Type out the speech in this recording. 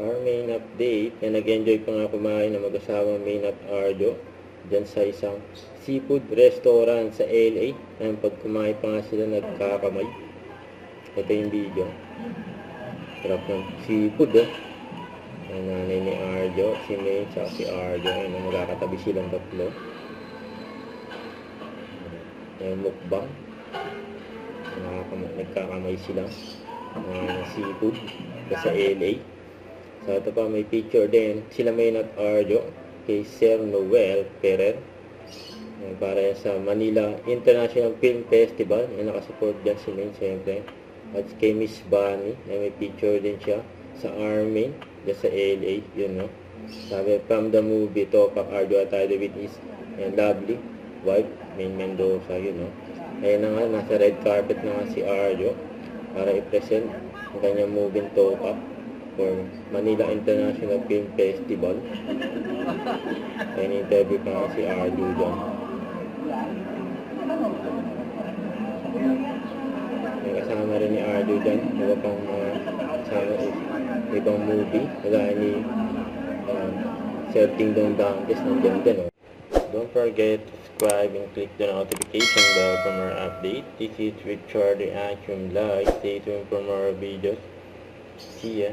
Our main update, na nag-enjoy pa nga kumain ng mag-asawang Main at Arjo dyan sa isang seafood restaurant sa LA. Nang pag kumain pa nga sila nagkakamay. Ito yung video. Sarap ng seafood Ang nanay ni Arjo, si Main, at si Arjo. Ayun, magkakatabi silang tatlo. Yung mukbang. Nagkakamay sila ng seafood sa LA. So ito pa, may picture din sila Main at Arjo kay Sir Noel Ferrer para sa Manila International Film Festival. Nakasupport dyan si Main siyempre. At kay Miss Bunny, may picture din siya sa Armin dyan sa LA. Yun, no? Sabi, from the movie Topak, Arjo Atayde with his lovely wife Main Mendoza. Yun, no? Ayun na nga, nasa red carpet na nga si Arjo para i-present ang kanyang movie Topak for Manila International Film Festival. Ayun, interview pa nga si Arjo dyan. May kasama rin ni Arjo dyan. Iba pang kasama ibang movie. Kagaya ni Sir Ting Dong Dantes nandyan din. Don't forget to subscribe and click the notification bell for more updates. This is Richard Reaction Live. Stay tuned for more videos. See ya.